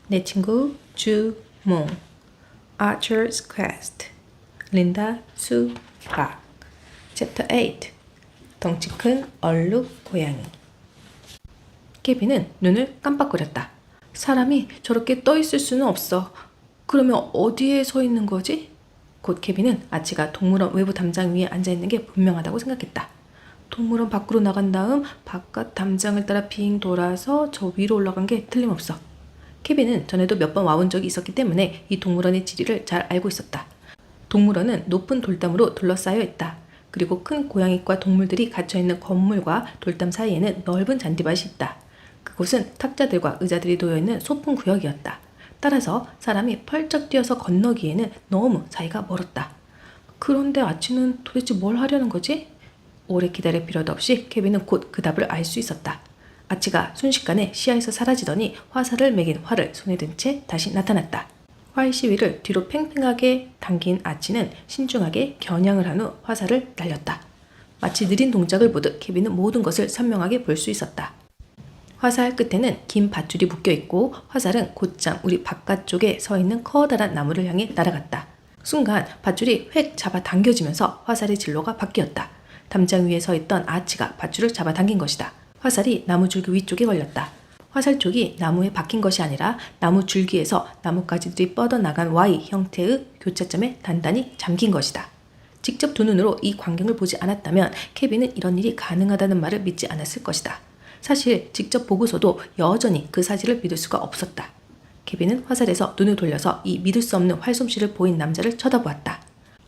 내 친구 주몽 Archer's Quest 린다 수박 Chapter 8 덩치 큰 얼룩 고양이 케빈은 눈을 깜빡거렸다. 사람이 저렇게 떠있을 수는 없어. 그러면 어디에 서 있는 거지? 곧 케빈은 아치가 동물원 외부 담장 위에 앉아있는 게 분명하다고 생각했다. 동물원 밖으로 나간 다음 바깥 담장을 따라 빙 돌아서 저 위로 올라간 게 틀림없어. 케빈은 전에도 몇 번 와본 적이 있었기 때문에 이 동물원의 지리를 잘 알고 있었다. 동물원은 높은 돌담으로 둘러싸여 있다. 그리고 큰 고양이과 동물들이 갇혀있는 건물과 돌담 사이에는 넓은 잔디밭이 있다. 그곳은 탁자들과 의자들이 놓여있는 소품 구역이었다. 따라서 사람이 펄쩍 뛰어서 건너기에는 너무 사이가 멀었다. 그런데 아치는 도대체 뭘 하려는 거지? 오래 기다릴 필요도 없이 케빈은 곧 그 답을 알 수 있었다. 아치가 순식간에 시야에서 사라지더니 화살을 매긴 활을 손에 든 채 다시 나타났다. 활 시위를 뒤로 팽팽하게 당긴 아치는 신중하게 겨냥을 한 후 화살을 날렸다. 마치 느린 동작을 보듯 케빈은 모든 것을 선명하게 볼 수 있었다. 화살 끝에는 긴 밧줄이 묶여있고 화살은 곧장 우리 바깥쪽에 서 있는 커다란 나무를 향해 날아갔다. 순간 밧줄이 획 잡아당겨지면서 화살의 진로가 바뀌었다. 담장 위에 서 있던 아치가 밧줄을 잡아당긴 것이다. 화살이 나무 줄기 위쪽에 걸렸다. 화살 쪽이 나무에 박힌 것이 아니라 나무 줄기에서 나뭇가지들이 뻗어나간 Y 형태의 교차점에 단단히 잠긴 것이다. 직접 두 눈으로 이 광경을 보지 않았다면 케빈은 이런 일이 가능하다는 말을 믿지 않았을 것이다. 사실 직접 보고서도 여전히 그 사실을 믿을 수가 없었다. 케빈은 화살에서 눈을 돌려서 이 믿을 수 없는 활솜씨를 보인 남자를 쳐다보았다.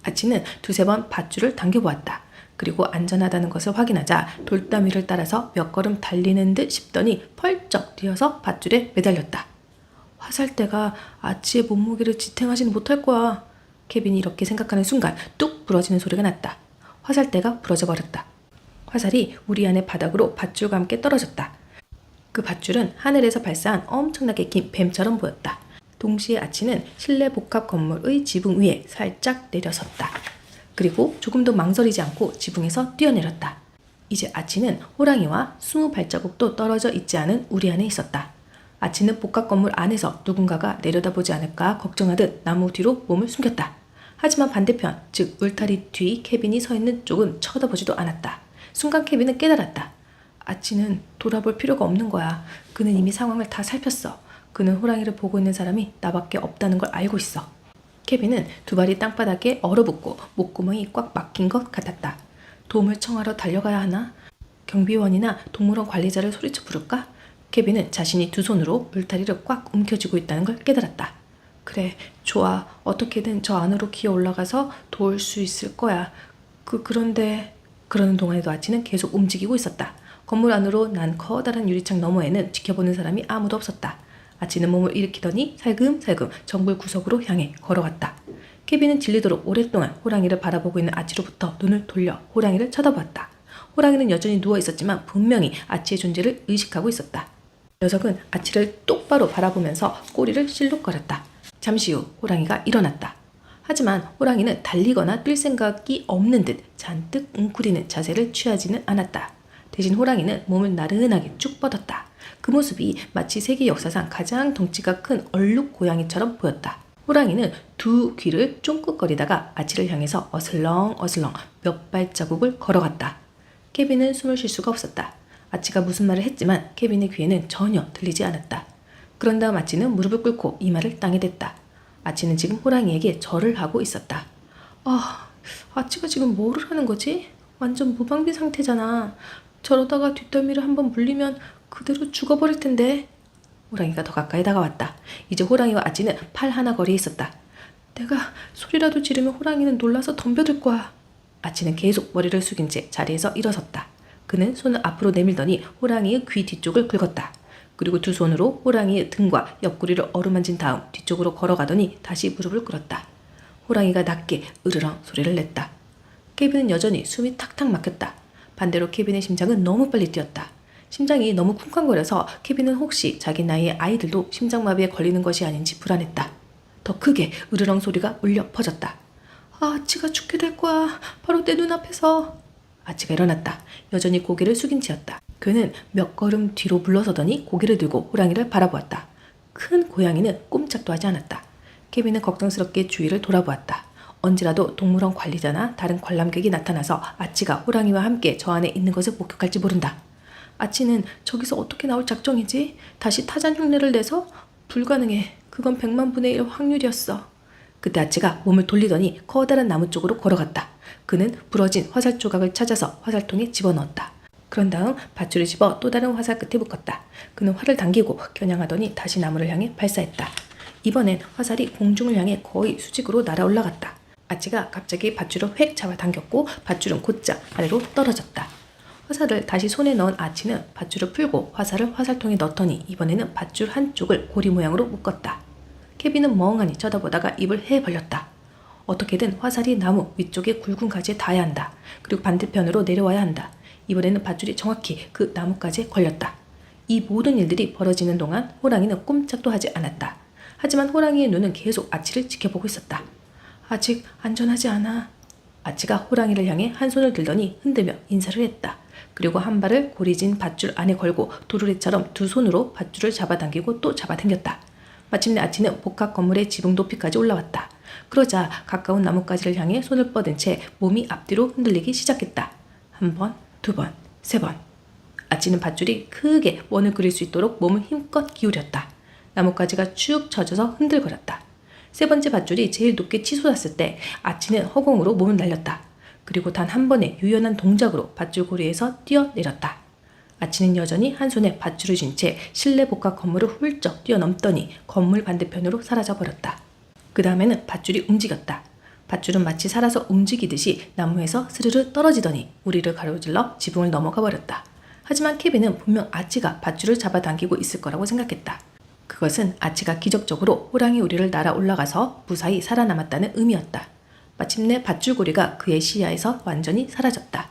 아치는 두세 번 밧줄을 당겨보았다. 그리고 안전하다는 것을 확인하자 돌담 위를 따라서 몇 걸음 달리는 듯 싶더니 펄쩍 뛰어서 밧줄에 매달렸다. 화살대가 아치의 몸무게를 지탱하지는 못할 거야. 케빈이 이렇게 생각하는 순간 뚝 부러지는 소리가 났다. 화살대가 부러져 버렸다. 화살이 우리 안의 바닥으로 밧줄과 함께 떨어졌다. 그 밧줄은 하늘에서 발사한 엄청나게 긴 뱀처럼 보였다. 동시에 아치는 실내 복합 건물의 지붕 위에 살짝 내려섰다. 그리고 조금도 망설이지 않고 지붕에서 뛰어내렸다. 이제 아치는 호랑이와 20발자국도 떨어져 있지 않은 우리 안에 있었다. 아치는 복합 건물 안에서 누군가가 내려다보지 않을까 걱정하듯 나무 뒤로 몸을 숨겼다. 하지만 반대편, 즉 울타리 뒤 케빈이 서 있는 쪽은 쳐다보지도 않았다. 순간 케빈은 깨달았다. 아치는 돌아볼 필요가 없는 거야. 그는 이미 상황을 다 살폈어. 그는 호랑이를 보고 있는 사람이 나밖에 없다는 걸 알고 있어. 케빈은 두 발이 땅바닥에 얼어붙고 목구멍이 꽉 막힌 것 같았다. 도움을 청하러 달려가야 하나? 경비원이나 동물원 관리자를 소리쳐 부를까? 케빈은 자신이 두 손으로 울타리를 꽉 움켜쥐고 있다는 걸 깨달았다. 그래, 좋아. 어떻게든 저 안으로 기어 올라가서 도울 수 있을 거야. 그런데... 그러는 동안에도 아치는 계속 움직이고 있었다. 건물 안으로 난 커다란 유리창 너머에는 지켜보는 사람이 아무도 없었다. 아치는 몸을 일으키더니 살금살금 정글 구석으로 향해 걸어갔다. 케빈은 질리도록 오랫동안 호랑이를 바라보고 있는 아치로부터 눈을 돌려 호랑이를 쳐다보았다. 호랑이는 여전히 누워있었지만 분명히 아치의 존재를 의식하고 있었다. 녀석은 아치를 똑바로 바라보면서 꼬리를 실룩거렸다. 잠시 후 호랑이가 일어났다. 하지만 호랑이는 달리거나 뛸 생각이 없는 듯 잔뜩 웅크리는 자세를 취하지는 않았다. 대신 호랑이는 몸을 나른하게 쭉 뻗었다. 그 모습이 마치 세계 역사상 가장 덩치가 큰 얼룩 고양이처럼 보였다. 호랑이는 두 귀를 쫑긋거리다가 아치를 향해서 어슬렁어슬렁 몇 발자국을 걸어갔다. 케빈은 숨을 쉴 수가 없었다. 아치가 무슨 말을 했지만 케빈의 귀에는 전혀 들리지 않았다. 그런 다음 아치는 무릎을 꿇고 이마를 땅에 댔다. 아치는 지금 호랑이에게 절을 하고 있었다. 아치가 지금 뭐를 하는 거지? 완전 무방비 상태잖아. 저러다가 뒷덜미를 한번 물리면 그대로 죽어버릴 텐데. 호랑이가 더 가까이 다가왔다. 이제 호랑이와 아치는 팔 하나 거리에 있었다. 내가 소리라도 지르면 호랑이는 놀라서 덤벼들 거야. 아치는 계속 머리를 숙인 채 자리에서 일어섰다. 그는 손을 앞으로 내밀더니 호랑이의 귀 뒤쪽을 긁었다. 그리고 두 손으로 호랑이의 등과 옆구리를 어루만진 다음 뒤쪽으로 걸어가더니 다시 무릎을 꿇었다. 호랑이가 낮게 으르렁 소리를 냈다. 케빈은 여전히 숨이 탁탁 막혔다. 반대로 케빈의 심장은 너무 빨리 뛰었다. 심장이 너무 쿵쾅거려서 케빈은 혹시 자기 나이의 아이들도 심장마비에 걸리는 것이 아닌지 불안했다. 더 크게 으르렁 소리가 울려 퍼졌다. 아치가 죽게 될 거야. 바로 내 눈앞에서. 아치가 일어났다. 여전히 고개를 숙인 채였다. 그는 몇 걸음 뒤로 물러서더니 고개를 들고 호랑이를 바라보았다. 큰 고양이는 꼼짝도 하지 않았다. 케빈은 걱정스럽게 주위를 돌아보았다. 언제라도 동물원 관리자나 다른 관람객이 나타나서 아치가 호랑이와 함께 저 안에 있는 것을 목격할지 모른다. 아치는 저기서 어떻게 나올 작정이지? 다시 타잔 흉내를 내서? 불가능해. 그건 100만 분의 1 확률이었어. 그때 아치가 몸을 돌리더니 커다란 나무 쪽으로 걸어갔다. 그는 부러진 화살 조각을 찾아서 화살통에 집어넣었다. 그런 다음 밧줄을 집어 또 다른 화살 끝에 묶었다. 그는 활을 당기고 겨냥하더니 다시 나무를 향해 발사했다. 이번엔 화살이 공중을 향해 거의 수직으로 날아 올라갔다. 아치가 갑자기 밧줄을 획 잡아당겼고 밧줄은 곧장 아래로 떨어졌다. 화살을 다시 손에 넣은 아치는 밧줄을 풀고 화살을 화살통에 넣더니 이번에는 밧줄 한쪽을 고리 모양으로 묶었다. 케빈은 멍하니 쳐다보다가 입을 해 벌렸다. 어떻게든 화살이 나무 위쪽의 굵은 가지에 닿아야 한다. 그리고 반대편으로 내려와야 한다. 이번에는 밧줄이 정확히 그 나뭇가지에 걸렸다. 이 모든 일들이 벌어지는 동안 호랑이는 꼼짝도 하지 않았다. 하지만 호랑이의 눈은 계속 아치를 지켜보고 있었다. 아직 안전하지 않아. 아치가 호랑이를 향해 한 손을 들더니 흔들며 인사를 했다. 그리고 한 발을 고리진 밧줄 안에 걸고 도르래처럼 두 손으로 밧줄을 잡아당기고 또 잡아당겼다. 마침내 아치는 복합 건물의 지붕 높이까지 올라왔다. 그러자 가까운 나뭇가지를 향해 손을 뻗은 채 몸이 앞뒤로 흔들리기 시작했다. 한 번, 두 번, 세 번. 아치는 밧줄이 크게 원을 그릴 수 있도록 몸을 힘껏 기울였다. 나뭇가지가 쭉 쳐져서 흔들거렸다. 세 번째 밧줄이 제일 높게 치솟았을 때 아치는 허공으로 몸을 날렸다. 그리고 단 한 번의 유연한 동작으로 밧줄 고리에서 뛰어내렸다. 아치는 여전히 한 손에 밧줄을 쥔 채 실내 복합 건물을 훌쩍 뛰어넘더니 건물 반대편으로 사라져버렸다. 그 다음에는 밧줄이 움직였다. 밧줄은 마치 살아서 움직이듯이 나무에서 스르르 떨어지더니 우리를 가로질러 지붕을 넘어가 버렸다. 하지만 케빈은 분명 아치가 밧줄을 잡아당기고 있을 거라고 생각했다. 그것은 아치가 기적적으로 호랑이 우리를 날아 올라가서 무사히 살아남았다는 의미였다. 마침내 밧줄고리가 그의 시야에서 완전히 사라졌다.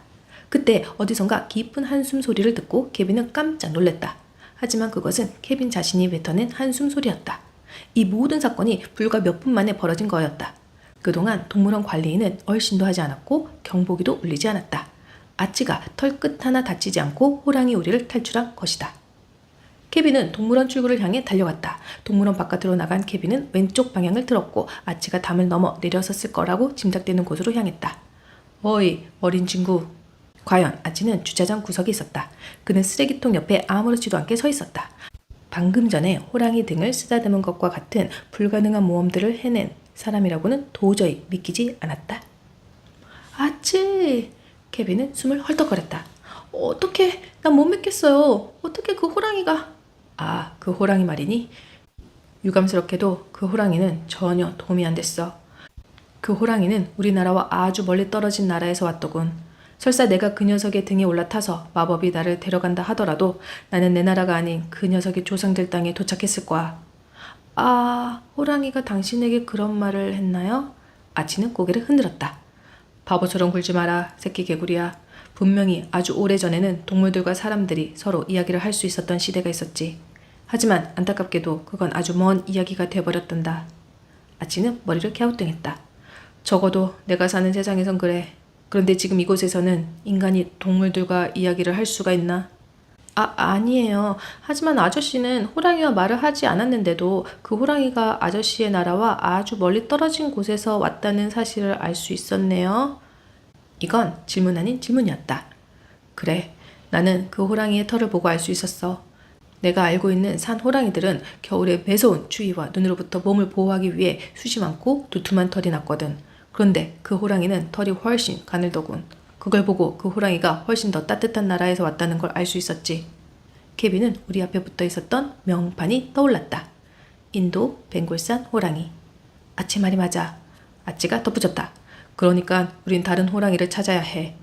그때 어디선가 깊은 한숨 소리를 듣고 케빈은 깜짝 놀랐다. 하지만 그것은 케빈 자신이 뱉어낸 한숨 소리였다. 이 모든 사건이 불과 몇 분 만에 벌어진 거였다. 그동안 동물원 관리인은 얼씬도 하지 않았고 경보기도 울리지 않았다. 아치가 털끝 하나 다치지 않고 호랑이 우리를 탈출한 것이다. 케빈은 동물원 출구를 향해 달려갔다. 동물원 바깥으로 나간 케빈은 왼쪽 방향을 들었고 아치가 담을 넘어 내려섰을 거라고 짐작되는 곳으로 향했다. 어이, 어린 친구. 과연 아치는 주차장 구석에 있었다. 그는 쓰레기통 옆에 아무렇지도 않게 서 있었다. 방금 전에 호랑이 등을 쓰다듬은 것과 같은 불가능한 모험들을 해낸 사람이라고는 도저히 믿기지 않았다. 아치! 케빈은 숨을 헐떡거렸다. 어떻게? 난 못 믿겠어요. 어떻게 그 호랑이가... 아, 그 호랑이 말이니? 유감스럽게도 그 호랑이는 전혀 도움이 안 됐어. 그 호랑이는 우리나라와 아주 멀리 떨어진 나라에서 왔더군. 설사 내가 그 녀석의 등에 올라타서 마법이 나를 데려간다 하더라도 나는 내 나라가 아닌 그 녀석의 조상들 땅에 도착했을 거야. 아, 호랑이가 당신에게 그런 말을 했나요? 아치는 고개를 흔들었다. 바보처럼 굴지 마라, 새끼 개구리야. 분명히 아주 오래전에는 동물들과 사람들이 서로 이야기를 할 수 있었던 시대가 있었지. 하지만 안타깝게도 그건 아주 먼 이야기가 돼버렸단다. 아치는 머리를 갸우뚱했다. 적어도 내가 사는 세상에선 그래. 그런데 지금 이곳에서는 인간이 동물들과 이야기를 할 수가 있나? 아니에요. 하지만 아저씨는 호랑이와 말을 하지 않았는데도 그 호랑이가 아저씨의 나라와 아주 멀리 떨어진 곳에서 왔다는 사실을 알 수 있었네요. 이건 질문 아닌 질문이었다. 그래, 나는 그 호랑이의 털을 보고 알 수 있었어. 내가 알고 있는 산 호랑이들은 겨울에 매서운 추위와 눈으로부터 몸을 보호하기 위해 숱이 많고 두툼한 털이 났거든. 그런데 그 호랑이는 털이 훨씬 가늘더군. 그걸 보고 그 호랑이가 훨씬 더 따뜻한 나라에서 왔다는 걸 알 수 있었지. 케빈은 우리 앞에 붙어 있었던 명판이 떠올랐다. 인도 벵골산 호랑이. 아치 말이 맞아. 아치가 덧붙였다. 그러니까 우린 다른 호랑이를 찾아야 해.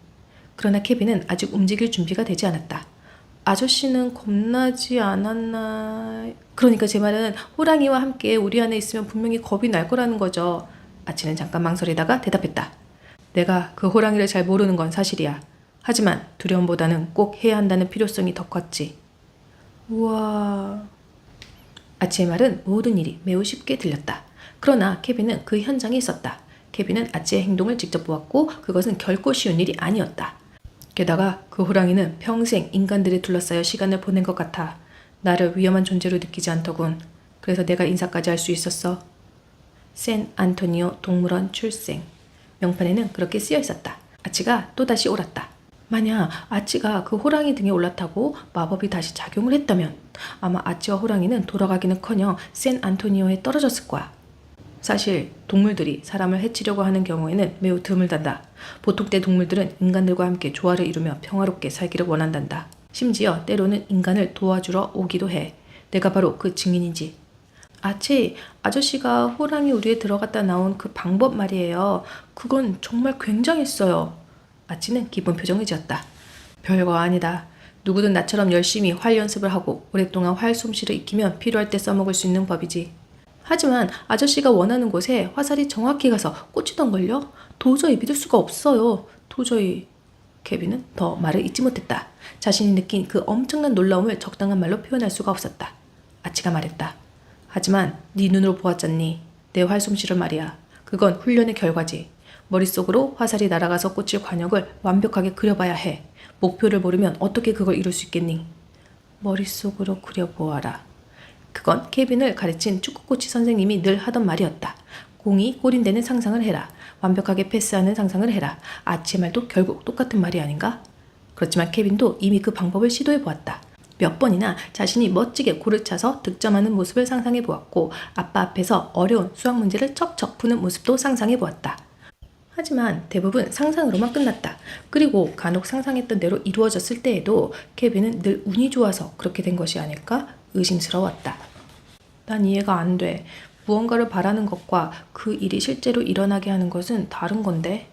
그러나 케빈은 아직 움직일 준비가 되지 않았다. 아저씨는 겁나지 않았나... 그러니까 제 말은 호랑이와 함께 우리 안에 있으면 분명히 겁이 날 거라는 거죠. 아치는 잠깐 망설이다가 대답했다. 내가 그 호랑이를 잘 모르는 건 사실이야. 하지만 두려움보다는 꼭 해야 한다는 필요성이 더 컸지. 우와... 아치의 말은 모든 일이 매우 쉽게 들렸다. 그러나 케빈은 그 현장에 있었다. 케빈은 아치의 행동을 직접 보았고 그것은 결코 쉬운 일이 아니었다. 게다가 그 호랑이는 평생 인간들에 둘러싸여 시간을 보낸 것 같아. 나를 위험한 존재로 느끼지 않더군. 그래서 내가 인사까지 할 수 있었어. 샌 안토니오 동물원 출생. 명판에는 그렇게 쓰여 있었다. 아치가 또다시 옳았다. 만약 아치가 그 호랑이 등에 올라타고 마법이 다시 작용을 했다면 아마 아치와 호랑이는 돌아가기는커녕 샌 안토니오에 떨어졌을 거야. 사실 동물들이 사람을 해치려고 하는 경우에는 매우 드물단다. 보통 때 동물들은 인간들과 함께 조화를 이루며 평화롭게 살기를 원한단다. 심지어 때로는 인간을 도와주러 오기도 해. 내가 바로 그 증인이지. 아치, 아저씨가 호랑이 우리에 들어갔다 나온 그 방법 말이에요. 그건 정말 굉장했어요. 아치는 기쁜 표정을 지었다. 별거 아니다. 누구든 나처럼 열심히 활 연습을 하고 오랫동안 활 솜씨를 익히면 필요할 때 써먹을 수 있는 법이지. 하지만 아저씨가 원하는 곳에 화살이 정확히 가서 꽂히던걸요? 도저히 믿을 수가 없어요. 도저히. 케빈은 더 말을 잇지 못했다. 자신이 느낀 그 엄청난 놀라움을 적당한 말로 표현할 수가 없었다. 아치가 말했다. 하지만 네 눈으로 보았잖니. 내 활솜씨를 말이야. 그건 훈련의 결과지. 머릿속으로 화살이 날아가서 꽂힐 관역을 완벽하게 그려봐야 해. 목표를 모르면 어떻게 그걸 이룰 수 있겠니? 머릿속으로 그려보아라. 그건 케빈을 가르친 축구코치 선생님이 늘 하던 말이었다. 공이 골인되는 상상을 해라. 완벽하게 패스하는 상상을 해라. 아치의 말도 결국 똑같은 말이 아닌가? 그렇지만 케빈도 이미 그 방법을 시도해 보았다. 몇 번이나 자신이 멋지게 골을 차서 득점하는 모습을 상상해 보았고 아빠 앞에서 어려운 수학 문제를 척척 푸는 모습도 상상해 보았다. 하지만 대부분 상상으로만 끝났다. 그리고 간혹 상상했던 대로 이루어졌을 때에도 케빈은 늘 운이 좋아서 그렇게 된 것이 아닐까 의심스러웠다. 난 이해가 안 돼. 무언가를 바라는 것과 그 일이 실제로 일어나게 하는 것은 다른 건데.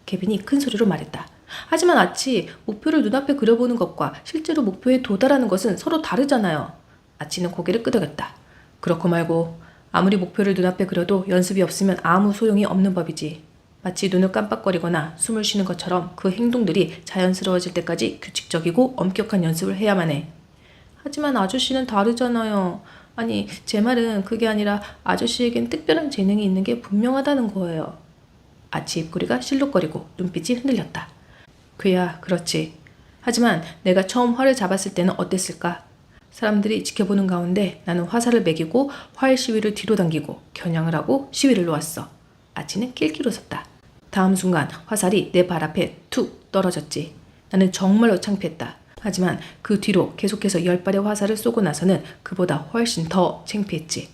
케빈이 큰 소리로 말했다. 하지만 아치, 목표를 눈앞에 그려보는 것과 실제로 목표에 도달하는 것은 서로 다르잖아요. 아치는 고개를 끄덕였다. 그렇고 말고 아무리 목표를 눈앞에 그려도 연습이 없으면 아무 소용이 없는 법이지. 마치 눈을 깜빡거리거나 숨을 쉬는 것처럼 그 행동들이 자연스러워질 때까지 규칙적이고 엄격한 연습을 해야만 해. 하지만 아저씨는 다르잖아요. 아니, 제 말은 그게 아니라 아저씨에겐 특별한 재능이 있는 게 분명하다는 거예요. 아치 입꼬리가 실룩거리고 눈빛이 흔들렸다. 그야 그렇지. 하지만 내가 처음 활을 잡았을 때는 어땠을까? 사람들이 지켜보는 가운데 나는 화살을 매기고 활 시위를 뒤로 당기고 겨냥을 하고 시위를 놓았어. 아치는 낄낄 웃었다. 다음 순간 화살이 내 발 앞에 툭 떨어졌지. 나는 정말로 창피했다. 하지만 그 뒤로 계속해서 10발의 화살을 쏘고 나서는 그보다 훨씬 더 창피했지.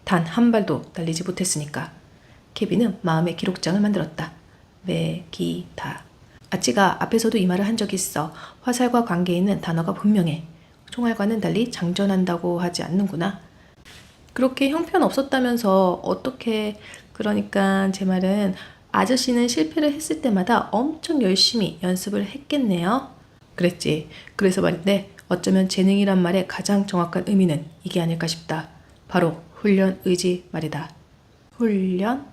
단 한 발도 날리지 못했으니까. 케빈은 마음의 기록장을 만들었다. 매기다. 아치가 앞에서도 이 말을 한 적이 있어. 화살과 관계 있는 단어가 분명해. 총알과는 달리 장전한다고 하지 않는구나. 그렇게 형편없었다면서 어떻게... 그러니까 제 말은 아저씨는 실패를 했을 때마다 엄청 열심히 연습을 했겠네요. 그랬지. 그래서 말인데 어쩌면 재능이란 말의 가장 정확한 의미는 이게 아닐까 싶다. 바로 훈련 의지 말이다. 훈련?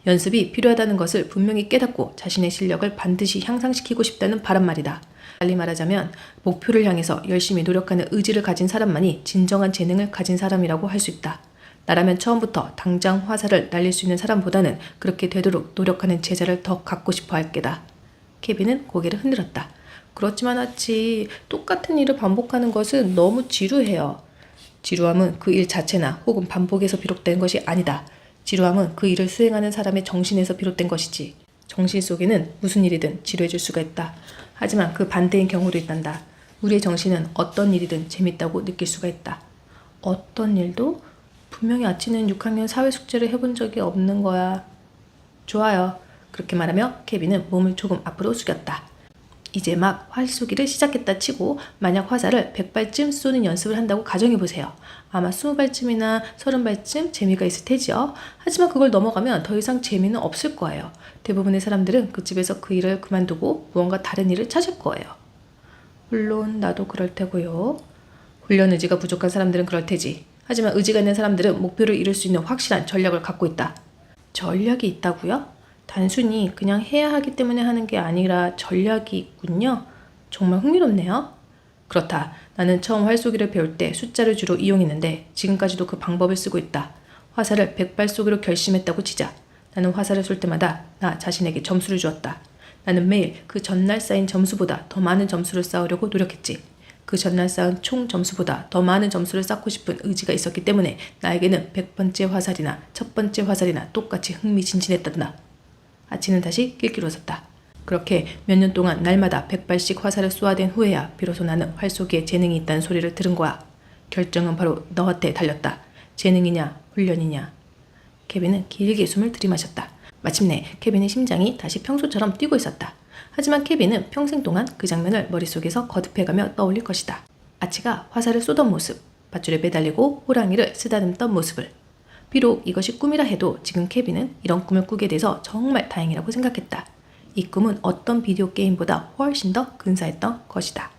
연습이 필요하다는 것을 분명히 깨닫고 자신의 실력을 반드시 향상시키고 싶다는 바람 말이다. 달리 말하자면 목표를 향해서 열심히 노력하는 의지를 가진 사람만이 진정한 재능을 가진 사람이라고 할 수 있다. 나라면 처음부터 당장 화살을 날릴 수 있는 사람보다는 그렇게 되도록 노력하는 제자를 더 갖고 싶어 할 게다. 케빈은 고개를 흔들었다. 그렇지만 아치, 똑같은 일을 반복하는 것은 너무 지루해요. 지루함은 그 일 자체나 혹은 반복에서 비롯된 것이 아니다. 지루함은 그 일을 수행하는 사람의 정신에서 비롯된 것이지. 정신 속에는 무슨 일이든 지루해질 수가 있다. 하지만 그 반대인 경우도 있단다. 우리의 정신은 어떤 일이든 재밌다고 느낄 수가 있다. 어떤 일도? 분명히 아치는 6학년 사회숙제를 해본 적이 없는 거야. 좋아요. 그렇게 말하며 케빈은 몸을 조금 앞으로 숙였다. 이제 막 활 쏘기를 시작했다 치고 만약 화살을 100발쯤 쏘는 연습을 한다고 가정해보세요. 아마 20발쯤이나 30발쯤 재미가 있을 테지요. 하지만 그걸 넘어가면 더 이상 재미는 없을 거예요. 대부분의 사람들은 그 집에서 그 일을 그만두고 무언가 다른 일을 찾을 거예요. 물론 나도 그럴 테고요. 훈련 의지가 부족한 사람들은 그럴 테지. 하지만 의지가 있는 사람들은 목표를 이룰 수 있는 확실한 전략을 갖고 있다. 전략이 있다고요? 단순히 그냥 해야 하기 때문에 하는 게 아니라 전략이 있군요. 정말 흥미롭네요. 그렇다. 나는 처음 활쏘기를 배울 때 숫자를 주로 이용했는데 지금까지도 그 방법을 쓰고 있다. 화살을 100발 쏘기로 결심했다고 치자. 나는 화살을 쏠 때마다 나 자신에게 점수를 주었다. 나는 매일 그 전날 쌓인 점수보다 더 많은 점수를 쌓으려고 노력했지. 그 전날 쌓은 총 점수보다 더 많은 점수를 쌓고 싶은 의지가 있었기 때문에 나에게는 100번째 화살이나 첫 번째 화살이나 똑같이 흥미진진했단다. 아치는 다시 낄낄 웃었다. 그렇게 몇 년 동안 날마다 100발씩 화살을 쏘아댄 후에야 비로소 나는 활 쏘기에 재능이 있다는 소리를 들은 거야. 결정은 바로 너한테 달렸다. 재능이냐 훈련이냐. 케빈은 길게 숨을 들이마셨다. 마침내 케빈의 심장이 다시 평소처럼 뛰고 있었다. 하지만 케빈은 평생 동안 그 장면을 머릿속에서 거듭해가며 떠올릴 것이다. 아치가 화살을 쏘던 모습, 밧줄에 매달리고 호랑이를 쓰다듬던 모습을. 비록 이것이 꿈이라 해도 지금 케빈은 이런 꿈을 꾸게 돼서 정말 다행이라고 생각했다. 이 꿈은 어떤 비디오 게임보다 훨씬 더 근사했던 것이다.